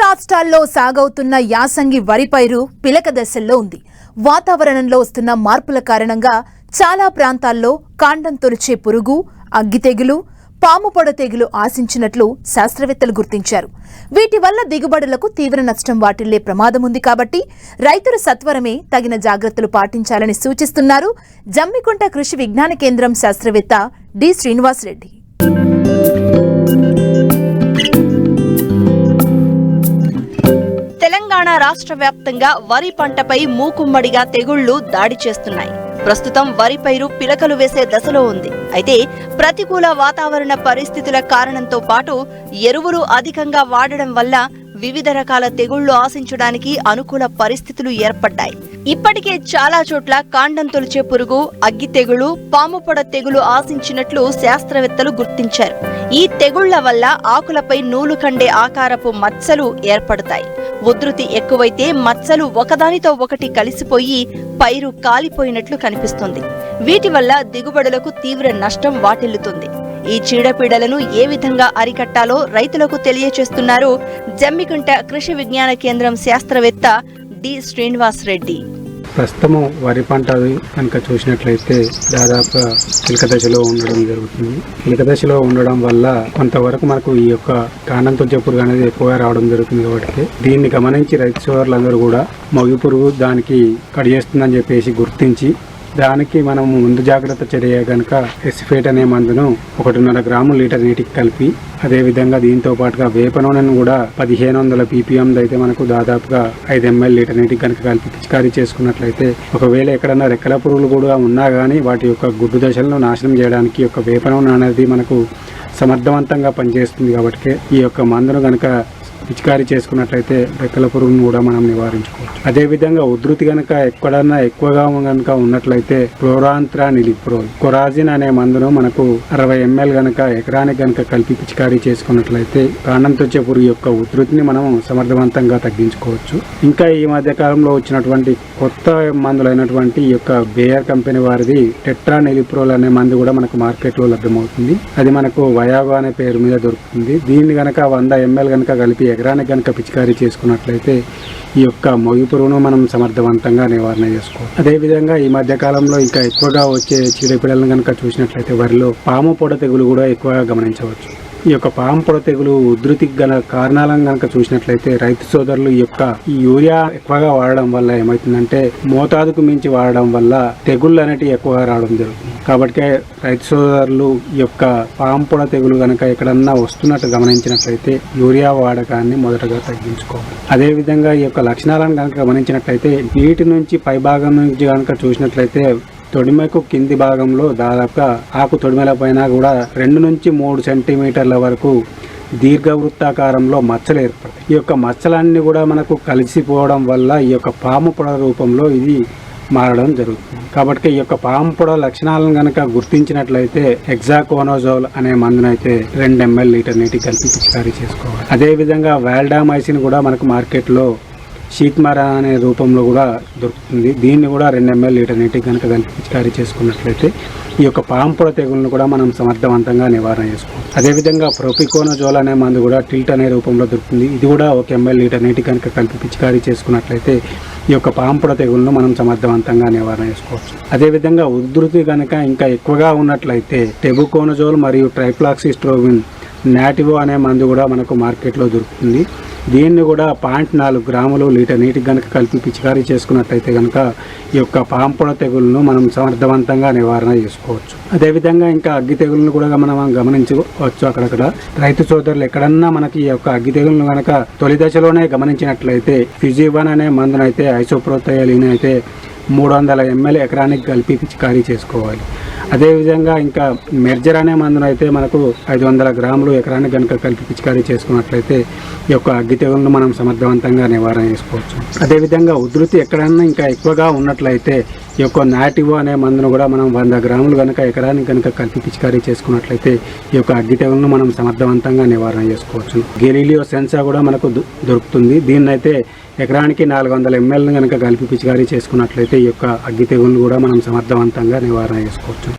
రాష్ట్రాల్లో సాగవుతున్న యాసంగి వరి పైరు పిలక దశల్లో ఉంది. వాతావరణంలో వస్తున్న మార్పుల కారణంగా చాలా ప్రాంతాల్లో కాండం తొలిచే పురుగు, అగ్గి తెగులు, పాము పొడ తెగులు ఆశించినట్లు శాస్త్రవేత్తలు గుర్తించారు. వీటి వల్ల దిగుబడులకు తీవ్ర నష్టం వాటిల్లే ప్రమాదం ఉంది కాబట్టి రైతులు సత్వరమే తగిన జాగ్రత్తలు పాటించాలని సూచిస్తున్నారు జమ్మికుంట కృషి విజ్ఞాన కేంద్రం శాస్త్రవేత్త డి శ్రీనివాస్ రెడ్డి. తెలంగాణ రాష్ట్ర వ్యాప్తంగా వరి పంటపై మూకుమ్మడిగా తెగుళ్లు దాడి చేస్తున్నాయి. ప్రస్తుతం వరి పైరు పిలకలు వేసే దశలో ఉంది. అయితే ప్రతికూల వాతావరణ పరిస్థితుల కారణంతో పాటు ఎరువులు అధికంగా వాడడం వల్ల వివిధ రకాల తెగుళ్లు ఆశించడానికి అనుకూల పరిస్థితులు ఏర్పడ్డాయి. ఇప్పటికే చాలా చోట్ల కాండం తొలిచే పురుగు, అగ్గి తెగులు, పాము పొడ తెగులు ఆశించినట్లు శాస్త్రవేత్తలు గుర్తించారు. ఈ తెగుళ్ల వల్ల ఆకులపై నూలు కండే ఆకారపు మచ్చలు ఏర్పడతాయి. ఉధృతి ఎక్కువైతే మచ్చలు ఒకదానితో ఒకటి కలిసిపోయి పైరు కాలిపోయినట్లు కనిపిస్తుంది. వీటి వల్ల దిగుబడులకు తీవ్ర నష్టం వాటిల్లుతుంది. ఈ చీడపీడలను ఏ విధంగా అరికట్టాలో రైతులకు తెలియచేస్తున్నారు జమ్మికుంట కృషి విజ్ఞాన కేంద్రం శాస్త్రవేత్త డి శ్రీనివాస్ రెడ్డి. ప్రస్తుతము వరి పంట కనుక చూసినట్లయితే దాదాపుగా చిలక దశలో ఉండడం జరుగుతుంది. చిలక దశలో ఉండడం వల్ల కొంతవరకు మనకు ఈ యొక్క కాండం తొలిచే పురుగు అనేది ఎక్కువగా రావడం జరుగుతుంది. కాబట్టి దీన్ని గమనించి రైతు సోదరులందరూ కూడా మొగి పురుగు దానికి కడిగేస్తుందని చెప్పేసి గుర్తించి దానికి మనం ముందు జాగ్రత్త చర్య కనుక ఎసిఫేట్ అనే మందును 1.5 గ్రాములు లీటర్ నీటికి కలిపి, అదేవిధంగా దీంతో పాటుగా వేప నూనెను కూడా 1500 ppm అయితే మనకు దాదాపుగా 5 ml లీటర్ నీటికి కనుక కలిపి పిచికారీ చేసుకున్నట్లయితే ఒకవేళ ఎక్కడన్నా రెక్కల పురుగులు కూడా ఉన్నా కానీ వాటి యొక్క గుడ్డు దశలను నాశనం చేయడానికి యొక్క వేప నూనె అనేది మనకు సమర్థవంతంగా పనిచేస్తుంది. కాబట్టి ఈ యొక్క మందును కనుక పిచికారీ చేసుకున్నట్లయితే రెక్కల పురుగును కూడా మనం నివారించుకోవచ్చు. అదేవిధంగా ఉధృతి కనుక ఎక్కడన్నా ఎక్కువగా కనుక ఉన్నట్లయితే క్లోరాంత్రానిలిప్రోల్, కొరాజిన్ అనే మందును మనకు 60 ml కనుక ఎకరానికి కనుక కలిపి పిచికారీ చేసుకున్నట్లయితే కాండం తొలిచే పురుగు యొక్క ఉధృతిని మనం సమర్థవంతంగా తగ్గించుకోవచ్చు. ఇంకా ఈ మధ్య కాలంలో వచ్చినటువంటి కొత్త మందులైనటువంటి ఈ యొక్క బేయర్ కంపెనీ వారిది టెట్రానిలిప్రోల్ అనే మందు కూడా మనకు మార్కెట్లో లభ్యమవుతుంది. అది మనకు వయాగో అనే పేరు మీద దొరుకుతుంది. దీన్ని కనుక 100 ml కనుక కలిపి ఎకరానికి కనుక పిచికారీ చేసుకున్నట్లయితే ఈ యొక్క మొగి పురుగును మనం సమర్థవంతంగా నివారణ చేసుకోవాలి. అదేవిధంగా ఈ మధ్య కాలంలో ఇంకా ఎక్కువగా వచ్చే చీడపీడలను కనుక చూసినట్లయితే వరిలో పాము పొడ తెగులు కూడా ఎక్కువగా గమనించవచ్చు. ఈ యొక్క పాము పొడ తెగులు ఉధృతికి గల కారణాలను కనుక చూసినట్లయితే రైతు సోదరులు ఈ యూరియా ఎక్కువగా వాడడం వల్ల ఏమవుతుందంటే మోతాదుకు మించి వాడడం వల్ల తెగుళ్ళు అనేటివి ఎక్కువగా రావడం జరుగుతుంది. కాబట్టి రైతు సోదరులు ఈ యొక్క పాము పొడ తెగులు కనుక ఎక్కడన్నా వస్తున్నట్టు గమనించినట్లయితే యూరియా వాడకాన్ని మొదటగా తగ్గించుకోవాలి. అదేవిధంగా ఈ యొక్క లక్షణాలను కనుక గమనించినట్లయితే నీటి నుంచి పై భాగం నుంచి కనుక చూసినట్లయితే తొడిమకు కింది భాగంలో దాదాపుగా ఆకు తొడిమల పైన కూడా 2 నుంచి 3 సెంటీమీటర్ల వరకు దీర్ఘవృత్తాకారంలో మచ్చలు ఏర్పడతాయి. ఈ యొక్క మచ్చలన్నీ కూడా మనకు కలిసిపోవడం వల్ల ఈ యొక్క పాము పొడ రూపంలో ఇది మారడం జరుగుతుంది. కాబట్టి ఈ యొక్క పాము పొడ లక్షణాలను కనుక గుర్తించినట్లయితే హెక్సాకోనోజోల్ అనే మందునైతే 2 ml లీటర్ నీటికి కలిపి పిచికారీ చేసుకోవాలి. అదేవిధంగా వాల్డామైసిన్ కూడా మనకు మార్కెట్లో షీత్మర అనే రూపంలో కూడా దొరుకుతుంది. దీన్ని కూడా 2 ml లీటర్ నీటికి కనుక కలిపి పిచికారీ చేసుకున్నట్లయితే ఈ యొక్క పాము పొడ తెగులను కూడా మనం సమర్థవంతంగా నివారణ చేసుకోవచ్చు. అదేవిధంగా ప్రొపికోనజోల్ అనే మందు కూడా టిల్ట్ అనే రూపంలో దొరుకుతుంది. ఇది కూడా 1 ml లీటర్ నీటికి కనుక కలిపి పిచికారీ చేసుకున్నట్లయితే ఈ యొక్క పాము పొడ తెగులను మనం సమర్థవంతంగా నివారణ చేసుకోవచ్చు. అదేవిధంగా ఉధృతి కనుక ఇంకా ఎక్కువగా ఉన్నట్లయితే టెబుకోనజోల్ మరియు ట్రైఫ్లాక్సిస్ట్రోవిన్ నాటివో అనే మందు కూడా మనకు మార్కెట్లో దొరుకుతుంది. దీన్ని కూడా 0.4 గ్రాములు లీటర్ నీటికి కనుక కలిపి పిచికారీ చేసుకున్నట్లయితే కనుక ఈ యొక్క పాము పొడ తెగులను మనం సమర్థవంతంగా నివారణ చేసుకోవచ్చు. అదేవిధంగా ఇంకా అగ్గి తెగులను కూడా మనం గమనించవచ్చు. అక్కడక్కడ రైతు సోదరులు ఎక్కడన్నా మనకి ఈ యొక్క అగ్గి తెగులను కనుక తొలి దశలోనే గమనించినట్లయితే ఫిజివన్ అనే మందునైతే ఐసోప్రోథైలిన్ అయితే 300 ml ఎకరానికి కలిపి పిచికారీ చేసుకోవాలి. అదేవిధంగా ఇంకా మెర్జర్ అనే మందునైతే మనకు 500 గ్రాములు ఎకరానికి కనుక కలిపి పిచికారీ చేసుకున్నట్లయితే ఈ యొక్క అగ్గి తెగులను మనం సమర్థవంతంగా నివారణ చేసుకోవచ్చు. అదేవిధంగా ఉధృతి ఎక్కడన్నా ఇంకా ఎక్కువగా ఉన్నట్లయితే ఈ యొక్క నాటివో అనే మందును కూడా మనం 100 గ్రాములు కనుక ఎకరానికి కనుక కలిపి పిచికారీ చేసుకున్నట్లయితే ఈ యొక్క అగ్గి తెగులను మనం సమర్థవంతంగా నివారణ చేసుకోవచ్చు. గెలీలియో సెన్సా కూడా మనకు దొరుకుతుంది. దీన్నైతే ఎకరానికి 400 ml కనుక కలిపి పిచికారీ చేసుకున్నట్లయితే ఈ యొక్క అగ్గి తెగులను కూడా మనం సమర్థవంతంగా నివారణ చేసుకోవచ్చు.